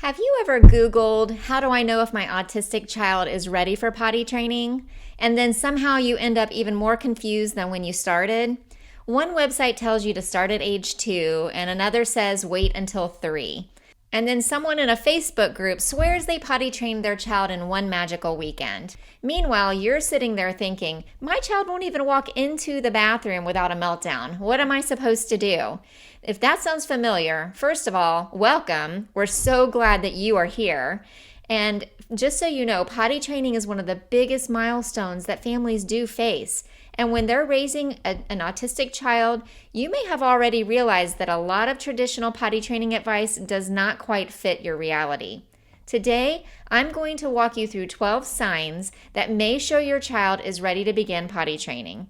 Have you ever Googled, how do I know if my autistic child is ready for potty training? And then somehow you end up even more confused than when you started? One website tells you to start at age 2, and another says wait until 3. And then someone in a Facebook group swears they potty trained their child in one magical weekend. Meanwhile, you're sitting there thinking, my child won't even walk into the bathroom without a meltdown. What am I supposed to do? If that sounds familiar, first of all, welcome. We're so glad that you are here. And just so you know, potty training is one of the biggest milestones that families do face. And when they're raising an autistic child, you may have already realized that a lot of traditional potty training advice does not quite fit your reality. Today, I'm going to walk you through 12 signs that may show your child is ready to begin potty training.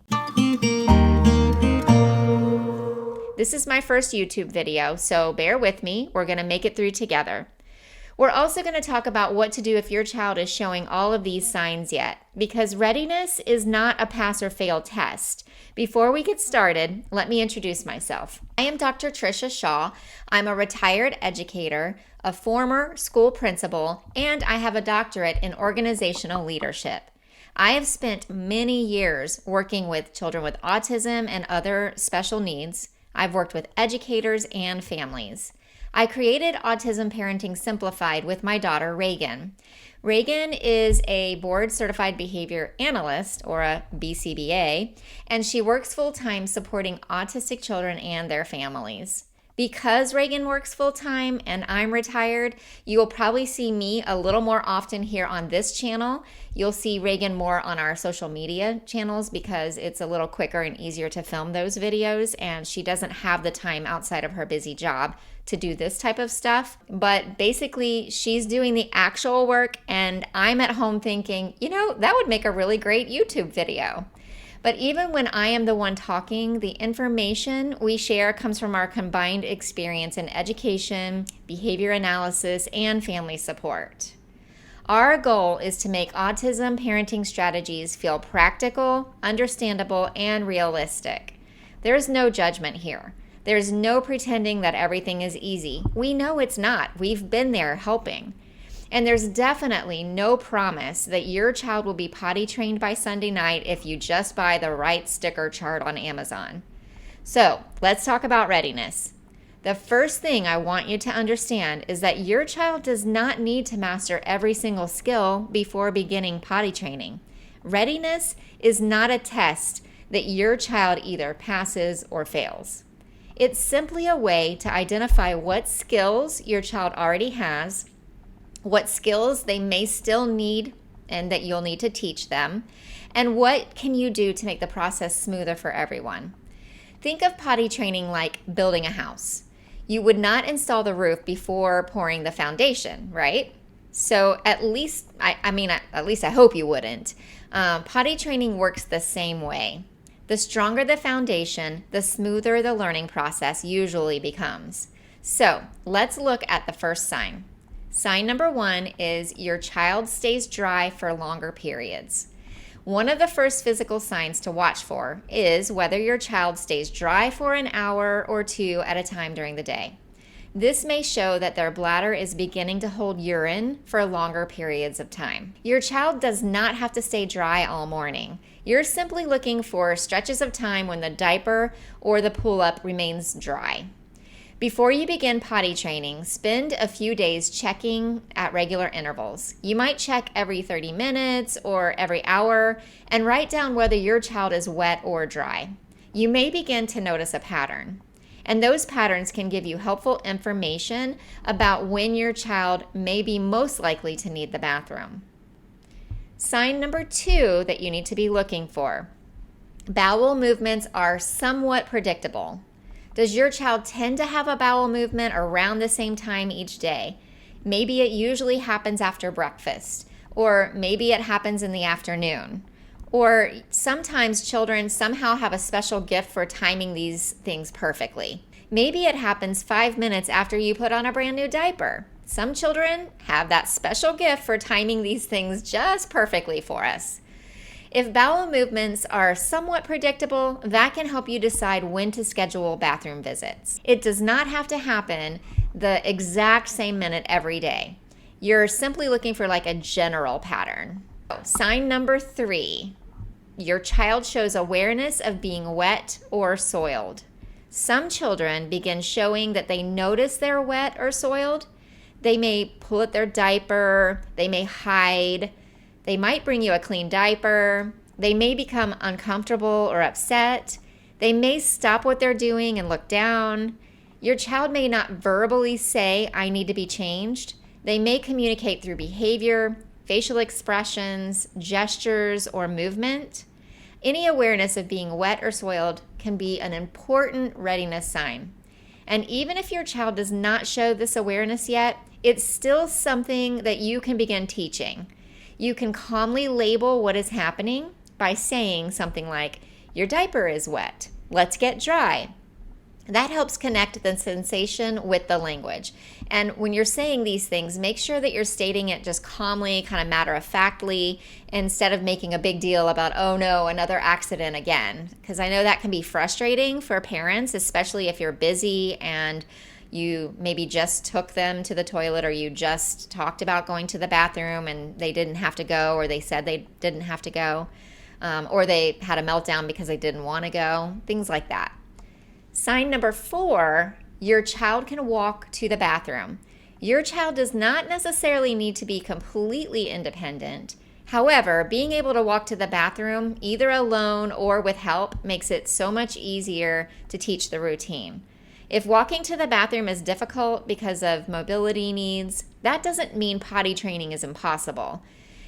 This is my first YouTube video, so bear with me. We're going to make it through together. We're also going to talk about what to do if your child is showing all of these signs yet, because readiness is not a pass or fail test. Before we get started, let me introduce myself. I am Dr. Tricia Shaw. I'm a retired educator, a former school principal, and I have a doctorate in organizational leadership. I have spent many years working with children with autism and other special needs. I've worked with educators and families. I created Autism Parenting Simplified with my daughter, Regan. Regan is a board-certified behavior analyst, or a BCBA, and she works full-time supporting autistic children and their families. Because Regan works full-time and I'm retired, you will probably see me a little more often here on this channel. You'll see Regan more on our social media channels because it's a little quicker and easier to film those videos, and she doesn't have the time outside of her busy job to do this type of stuff. But basically, she's doing the actual work, and I'm at home thinking, that would make a really great YouTube video. But even when I am the one talking, the information we share comes from our combined experience in education, behavior analysis, and family support. Our goal is to make autism parenting strategies feel practical, understandable, and realistic. There's no judgment here. There's no pretending that everything is easy. We know it's not. We've been there helping. And there's definitely no promise that your child will be potty trained by Sunday night if you just buy the right sticker chart on Amazon. So let's talk about readiness. The first thing I want you to understand is that your child does not need to master every single skill before beginning potty training. Readiness is not a test that your child either passes or fails. It's simply a way to identify what skills your child already has, what skills they may still need and that you'll need to teach them, and what can you do to make the process smoother for everyone. Think of potty training like building a house. You would not install the roof before pouring the foundation, right? So at least I hope you wouldn't. Potty training works the same way. The stronger the foundation, the smoother the learning process usually becomes. So let's look at the first sign. Sign number 1 is your child stays dry for longer periods. One of the first physical signs to watch for is whether your child stays dry for an hour or 2 at a time during the day. This may show that their bladder is beginning to hold urine for longer periods of time. Your child does not have to stay dry all morning. You're simply looking for stretches of time when the diaper or the pull-up remains dry. Before you begin potty training, spend a few days checking at regular intervals. You might check every 30 minutes or every hour and write down whether your child is wet or dry. You may begin to notice a pattern, and those patterns can give you helpful information about when your child may be most likely to need the bathroom. Sign number 2 that you need to be looking for. Bowel movements are somewhat predictable. Does your child tend to have a bowel movement around the same time each day? Maybe it usually happens after breakfast, or maybe it happens in the afternoon. Or sometimes children somehow have a special gift for timing these things perfectly. Maybe it happens 5 minutes after you put on a brand new diaper. Some children have that special gift for timing these things just perfectly for us. If bowel movements are somewhat predictable, that can help you decide when to schedule bathroom visits. It does not have to happen the exact same minute every day. You're simply looking for like a general pattern. Sign number 3, your child shows awareness of being wet or soiled. Some children begin showing that they notice they're wet or soiled. They may pull at their diaper, they may hide, they might bring you a clean diaper, they may become uncomfortable or upset, they may stop what they're doing and look down. Your child may not verbally say, "I need to be changed." They may communicate through behavior, facial expressions, gestures, or movement. Any awareness of being wet or soiled can be an important readiness sign. And even if your child does not show this awareness yet, it's still something that you can begin teaching. You can calmly label what is happening by saying something like, "Your diaper is wet. Let's get dry." That helps connect the sensation with the language. And when you're saying these things, make sure that you're stating it just calmly, kind of matter-of-factly, instead of making a big deal about, "Oh no, another accident again." Because I know that can be frustrating for parents, especially if you're busy and you maybe just took them to the toilet, or you just talked about going to the bathroom and they didn't have to go, or they said they didn't have to go, or they had a meltdown because they didn't want to go, things like that. Sign number 4, your child can walk to the bathroom. Your child does not necessarily need to be completely independent. However, being able to walk to the bathroom, either alone or with help, makes it so much easier to teach the routine. If walking to the bathroom is difficult because of mobility needs, that doesn't mean potty training is impossible.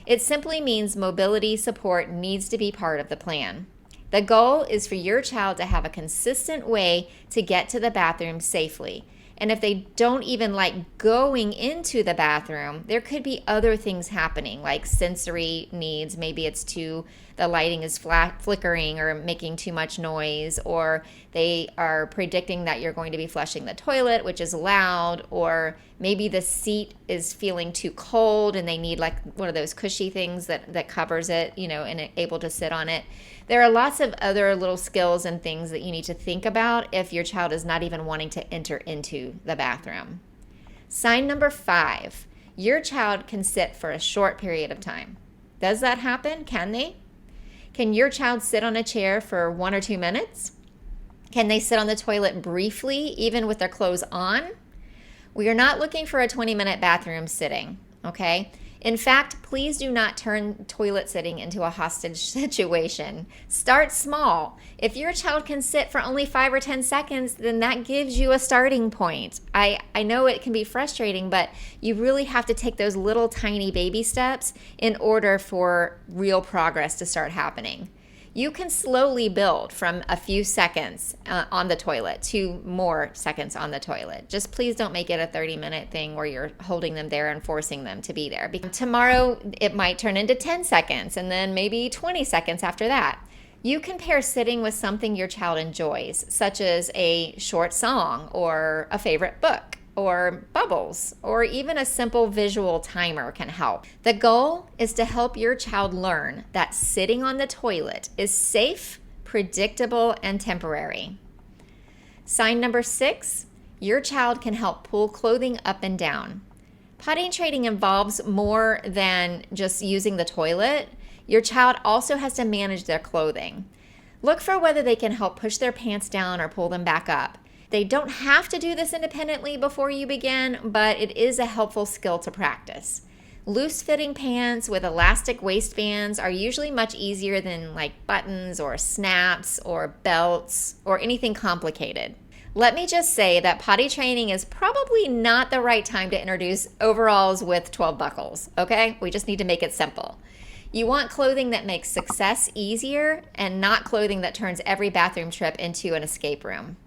It simply means mobility support needs to be part of the plan. The goal is for your child to have a consistent way to get to the bathroom safely. And if they don't even like going into the bathroom, there could be other things happening, like sensory needs. Maybe it's the lighting is flickering or making too much noise, or they are predicting that you're going to be flushing the toilet, which is loud, or maybe the seat is feeling too cold and they need like one of those cushy things that covers it, and able to sit on it. There are lots of other little skills and things that you need to think about if your child is not even wanting to enter into the bathroom. Sign number 5, your child can sit for a short period of time. Does that happen? Can they? Can your child sit on a chair for 1 or 2 minutes? Can they sit on the toilet briefly, even with their clothes on? We are not looking for a 20-minute bathroom sitting, okay? In fact, please do not turn toilet sitting into a hostage situation. Start small. If your child can sit for only 5 or 10 seconds, then that gives you a starting point. I know it can be frustrating, but you really have to take those little tiny baby steps in order for real progress to start happening. You can slowly build from a few seconds on the toilet to more seconds on the toilet. Just please don't make it a 30-minute thing where you're holding them there and forcing them to be there. Because tomorrow it might turn into 10 seconds and then maybe 20 seconds after that. You can pair sitting with something your child enjoys, such as a short song or a favorite book, or bubbles, or even a simple visual timer can help. The goal is to help your child learn that sitting on the toilet is safe, predictable, and temporary. Sign number 6, your child can help pull clothing up and down. Potty training involves more than just using the toilet. Your child also has to manage their clothing. Look for whether they can help push their pants down or pull them back up. They don't have to do this independently before you begin, but it is a helpful skill to practice. Loose-fitting pants with elastic waistbands are usually much easier than like buttons or snaps or belts or anything complicated. Let me just say that potty training is probably not the right time to introduce overalls with 12 buckles, okay? We just need to make it simple. You want clothing that makes success easier and not clothing that turns every bathroom trip into an escape room.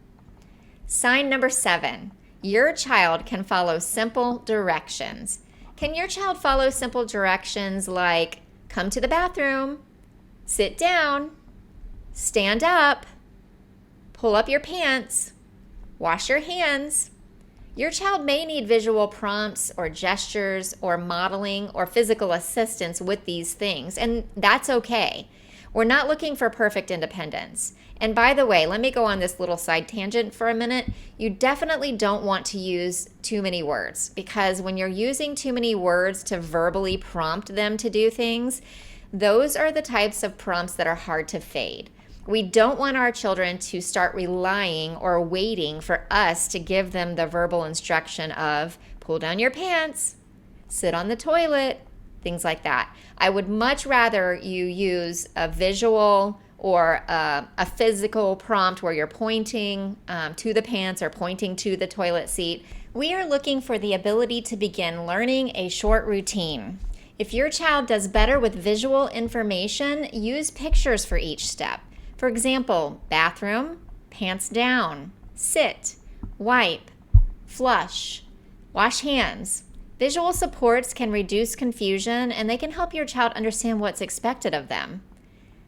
Sign number 7, your child can follow simple directions. Can your child follow simple directions like come to the bathroom, sit down, stand up, pull up your pants, wash your hands? Your child may need visual prompts or gestures or modeling or physical assistance with these things, and that's okay. We're not looking for perfect independence. And by the way, let me go on this little side tangent for a minute. You definitely don't want to use too many words, because when you're using too many words to verbally prompt them to do things, those are the types of prompts that are hard to fade. We don't want our children to start relying or waiting for us to give them the verbal instruction of pull down your pants, sit on the toilet, things like that. I would much rather you use a visual or a physical prompt where you're pointing to the pants or pointing to the toilet seat. We are looking for the ability to begin learning a short routine. If your child does better with visual information, use pictures for each step. For example, bathroom, pants down, sit, wipe, flush, wash hands. Visual supports can reduce confusion, and they can help your child understand what's expected of them.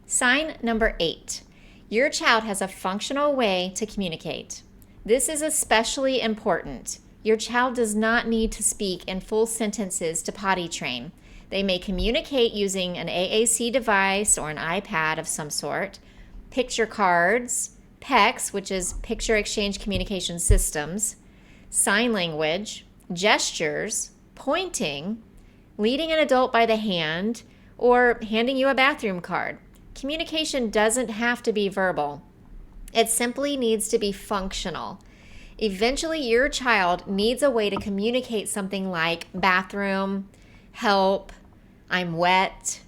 Sign number 8. Your child has a functional way to communicate. This is especially important. Your child does not need to speak in full sentences to potty train. They may communicate using an AAC device or an iPad of some sort, picture cards, PECS, which is Picture Exchange Communication Systems, sign language, gestures, pointing, leading an adult by the hand, or handing you a bathroom card. Communication doesn't have to be verbal. It simply needs to be functional. Eventually, your child needs a way to communicate something like bathroom, help, I'm wet,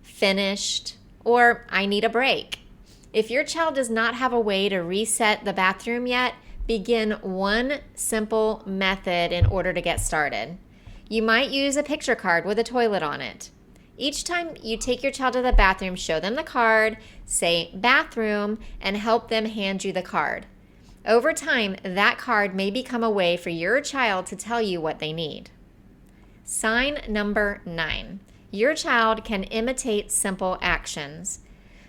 finished, or I need a break. If your child does not have a way to reset the bathroom yet, begin one simple method in order to get started. You might use a picture card with a toilet on it. Each time you take your child to the bathroom, show them the card, say bathroom, and help them hand you the card. Over time, that card may become a way for your child to tell you what they need. Sign number 9. Your child can imitate simple actions.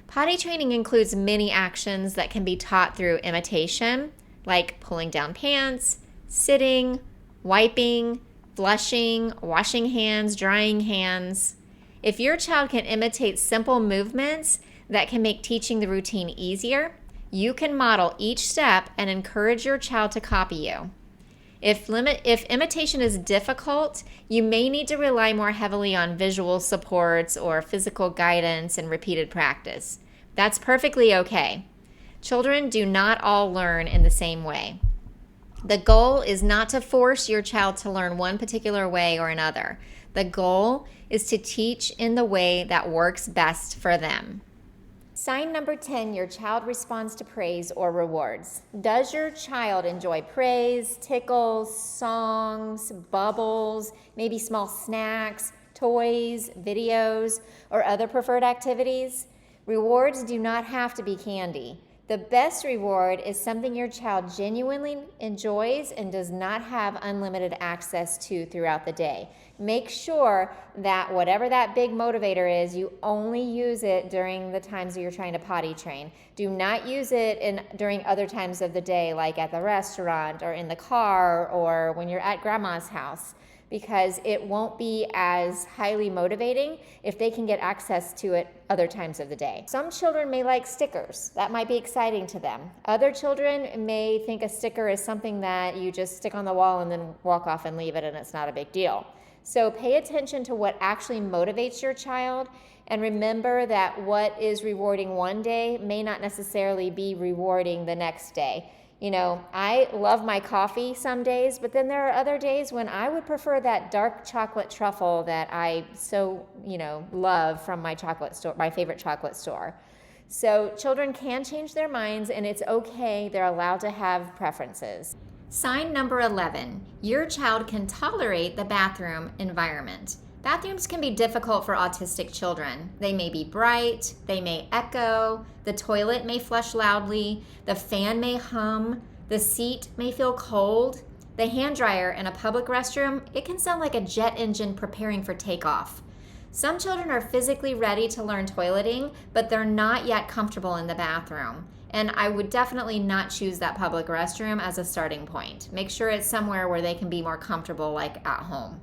Potty training includes many actions that can be taught through imitation, like pulling down pants, sitting, wiping, flushing, washing hands, drying hands. If your child can imitate simple movements that can make teaching the routine easier, you can model each step and encourage your child to copy you. If imitation is difficult, you may need to rely more heavily on visual supports or physical guidance and repeated practice. That's perfectly okay. Children do not all learn in the same way. The goal is not to force your child to learn one particular way or another. The goal is to teach in the way that works best for them. Sign number 10, your child responds to praise or rewards. Does your child enjoy praise, tickles, songs, bubbles, maybe small snacks, toys, videos, or other preferred activities? Rewards do not have to be candy. The best reward is something your child genuinely enjoys and does not have unlimited access to throughout the day. Make sure that whatever that big motivator is, you only use it during the times that you're trying to potty train. Do not use it during other times of the day, like at the restaurant or in the car or when you're at grandma's house, because it won't be as highly motivating if they can get access to it other times of the day. Some children may like stickers. That might be exciting to them. Other children may think a sticker is something that you just stick on the wall and then walk off and leave it and it's not a big deal. So pay attention to what actually motivates your child, and remember that what is rewarding one day may not necessarily be rewarding the next day. You know, I love my coffee some days, but then there are other days when I would prefer that dark chocolate truffle that I so, love from my chocolate store, my favorite chocolate store. So children can change their minds, and it's okay. They're allowed to have preferences. Sign number 11, your child can tolerate the bathroom environment. Bathrooms can be difficult for autistic children. They may be bright, they may echo, the toilet may flush loudly, the fan may hum, the seat may feel cold. The hand dryer in a public restroom, it can sound like a jet engine preparing for takeoff. Some children are physically ready to learn toileting, but they're not yet comfortable in the bathroom. And I would definitely not choose that public restroom as a starting point. Make sure it's somewhere where they can be more comfortable, like at home.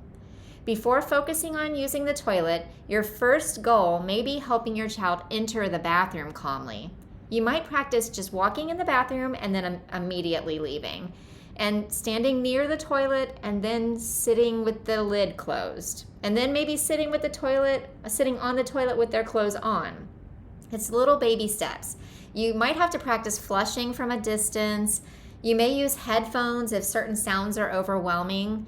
Before focusing on using the toilet, your first goal may be helping your child enter the bathroom calmly. You might practice just walking in the bathroom and then immediately leaving, and standing near the toilet and then sitting with the lid closed, and then maybe sitting on the toilet with their clothes on. It's little baby steps. You might have to practice flushing from a distance. You may use headphones if certain sounds are overwhelming.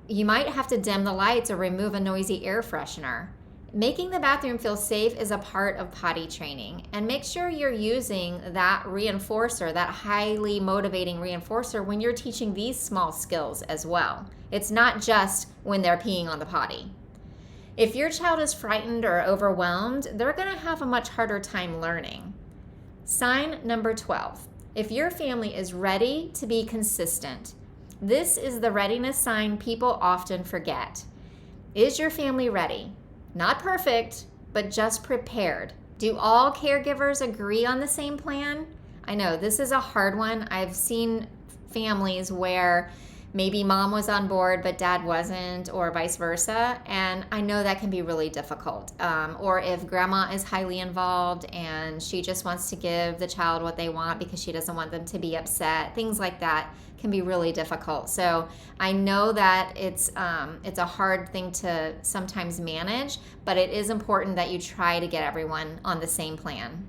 You might have to dim the lights or remove a noisy air freshener. Making the bathroom feel safe is a part of potty training, and make sure you're using that reinforcer, that highly motivating reinforcer, when you're teaching these small skills as well. It's not just when they're peeing on the potty. If your child is frightened or overwhelmed, they're going to have a much harder time learning. Sign number 12. If your family is ready to be consistent, this is the readiness sign people often forget. Is your family ready? Not perfect, but just prepared. Do all caregivers agree on the same plan? I know this is a hard one. I've seen families where maybe mom was on board but dad wasn't, or vice versa, and I know that can be really difficult. Or if grandma is highly involved and she just wants to give the child what they want because she doesn't want them to be upset, things like that can be really difficult. So I know that it's a hard thing to sometimes manage, but it is important that you try to get everyone on the same plan.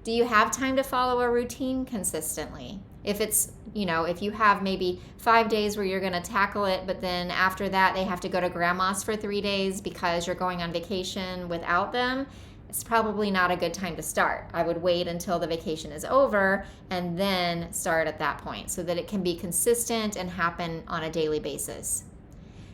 Do you have time to follow a routine consistently? If it's, if you have maybe 5 days where you're going to tackle it, but then after that they have to go to grandma's for 3 days because you're going on vacation without them, it's probably not a good time to start. I would wait until the vacation is over and then start at that point so that it can be consistent and happen on a daily basis.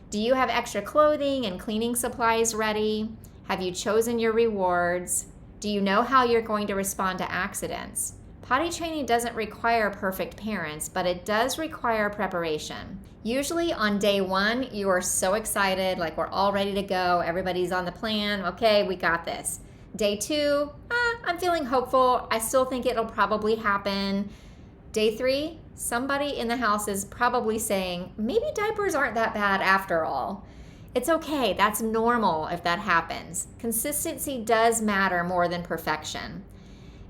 Do you have extra clothing and cleaning supplies ready? Have you chosen your rewards? Do you know how you're going to respond to accidents? Potty training doesn't require perfect parents, but it does require preparation. Usually on day 1, you are so excited, like we're all ready to go. Everybody's on the plan. Okay, we got this. Day 2, I'm feeling hopeful. I still think it'll probably happen. Day 3, somebody in the house is probably saying, maybe diapers aren't that bad after all. It's okay. That's normal if that happens. Consistency does matter more than perfection.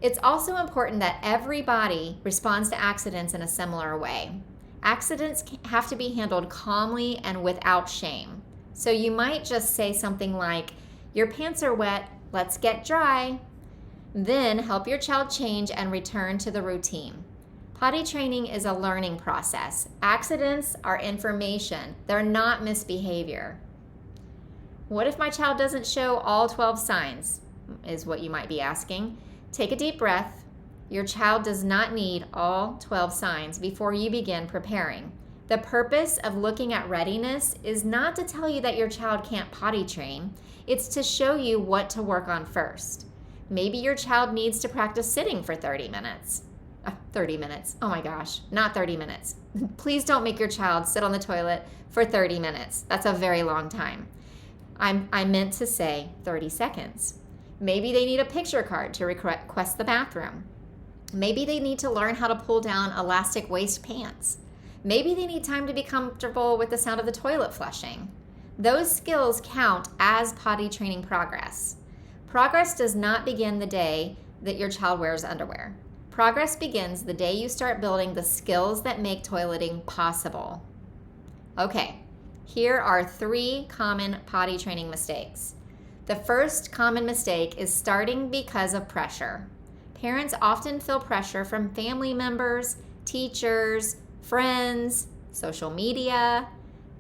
It's also important that everybody responds to accidents in a similar way. Accidents have to be handled calmly and without shame. So you might just say something like, your pants are wet, let's get dry. Then help your child change and return to the routine. Potty training is a learning process. Accidents are information. They're not misbehavior. What if my child doesn't show all 12 signs, is what you might be asking. Take a deep breath. Your child does not need all 12 signs before you begin preparing. The purpose of looking at readiness is not to tell you that your child can't potty train. It's to show you what to work on first. Maybe your child needs to practice sitting for 30 minutes. 30 minutes. Oh my gosh, not 30 minutes. Please don't make your child sit on the toilet for 30 minutes. That's a very long time. I meant to say 30 seconds. Maybe they need a picture card to request the bathroom. Maybe they need to learn how to pull down elastic waist pants. Maybe they need time to be comfortable with the sound of the toilet flushing. Those skills count as potty training progress. Progress does not begin the day that your child wears underwear. Progress begins the day you start building the skills that make toileting possible. Okay, here are 3 common potty training mistakes. The first common mistake is starting because of pressure. Parents often feel pressure from family members, teachers, friends, social media.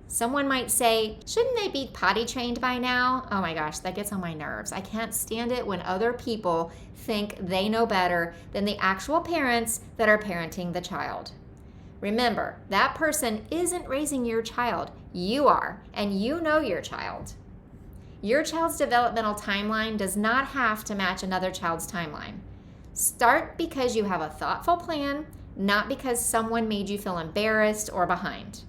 Someone might say, shouldn't they be potty trained by now? Oh my gosh, that gets on my nerves. I can't stand it when other people think they know better than the actual parents that are parenting the child. Remember, that person isn't raising your child. You are, and you know your child. Your child's developmental timeline does not have to match another child's timeline. Start because you have a thoughtful plan, not because someone made you feel embarrassed or behind.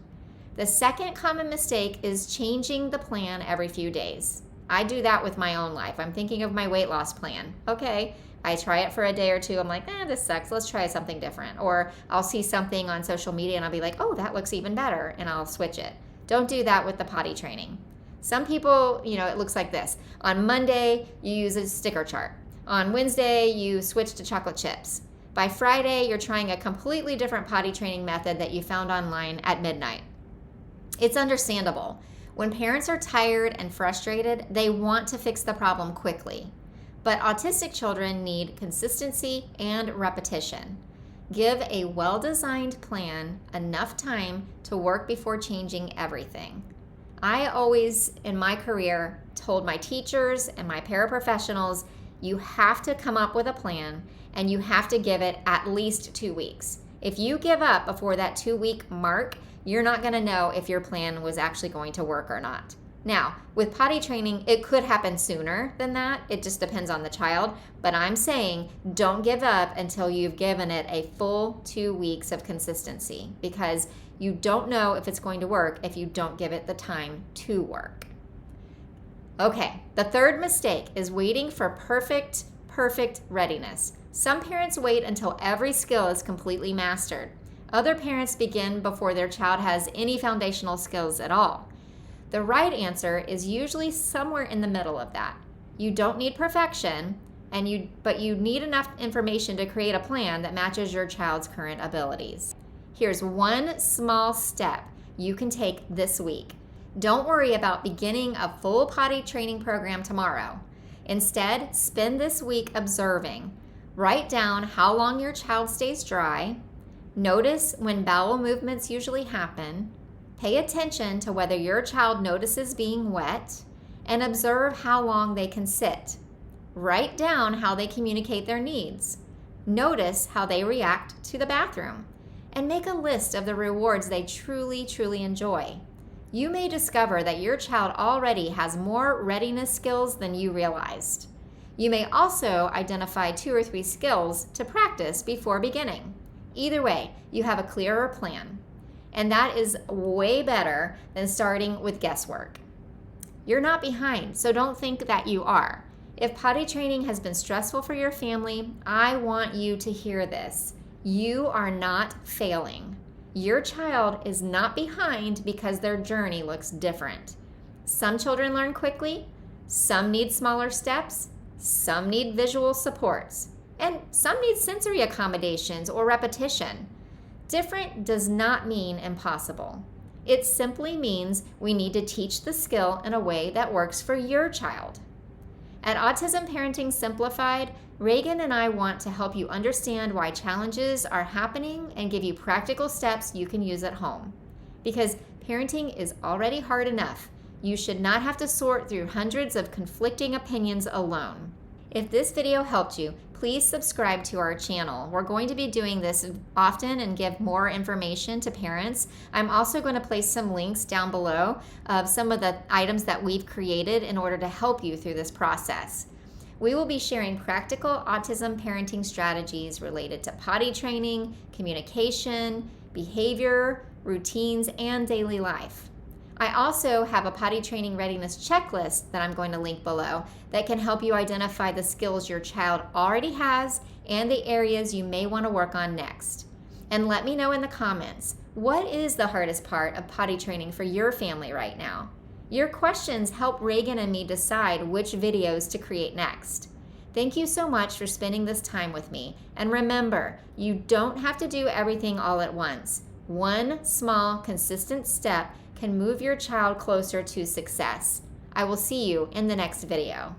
The second common mistake is changing the plan every few days. I do that with my own life. I'm thinking of my weight loss plan. Okay, I try it for a day or two. I'm like, this sucks. Let's try something different. Or I'll see something on social media and I'll be like, oh, that looks even better, and I'll switch it. Don't do that with the potty training. Some people, it looks like this. On Monday, you use a sticker chart. On Wednesday, you switch to chocolate chips. By Friday, you're trying a completely different potty training method that you found online at midnight. It's understandable. When parents are tired and frustrated, they want to fix the problem quickly. But autistic children need consistency and repetition. Give a well-designed plan enough time to work before changing everything. I always, in my career, told my teachers and my paraprofessionals, you have to come up with a plan and you have to give it at least 2 weeks. If you give up before that 2-week mark, you're not going to know if your plan was actually going to work or not. Now, with potty training, it could happen sooner than that. It just depends on the child. But I'm saying don't give up until you've given it a full 2 weeks of consistency, because you don't know if it's going to work if you don't give it the time to work. Okay, the third mistake is waiting for perfect readiness. Some parents wait until every skill is completely mastered. Other parents begin before their child has any foundational skills at all. The right answer is usually somewhere in the middle of that. You don't need perfection, but you need enough information to create a plan that matches your child's current abilities. Here's one small step you can take this week. Don't worry about beginning a full potty training program tomorrow. Instead, spend this week observing. Write down how long your child stays dry. Notice when bowel movements usually happen. Pay attention to whether your child notices being wet, and observe how long they can sit. Write down how they communicate their needs. Notice how they react to the bathroom, and make a list of the rewards they truly enjoy. You may discover that your child already has more readiness skills than you realized. You may also identify 2 or 3 skills to practice before beginning. Either way, you have a clearer plan. And that is way better than starting with guesswork. You're not behind, so don't think that you are. If potty training has been stressful for your family, I want you to hear this. You are not failing. Your child is not behind because their journey looks different. Some children learn quickly, some need smaller steps, some need visual supports, and some need sensory accommodations or repetition. Different does not mean impossible. It simply means we need to teach the skill in a way that works for your child. At Autism Parenting Simplified, Regan and I want to help you understand why challenges are happening and give you practical steps you can use at home. Because parenting is already hard enough. You should not have to sort through hundreds of conflicting opinions alone. If this video helped you, please subscribe to our channel. We're going to be doing this often and give more information to parents. I'm also going to place some links down below of some of the items that we've created in order to help you through this process. We will be sharing practical autism parenting strategies related to potty training, communication, behavior, routines, and daily life. I also have a potty training readiness checklist that I'm going to link below that can help you identify the skills your child already has and the areas you may want to work on next. And let me know in the comments, what is the hardest part of potty training for your family right now? Your questions help Regan and me decide which videos to create next. Thank you so much for spending this time with me. And remember, you don't have to do everything all at once. One small, consistent step can move your child closer to success. I will see you in the next video.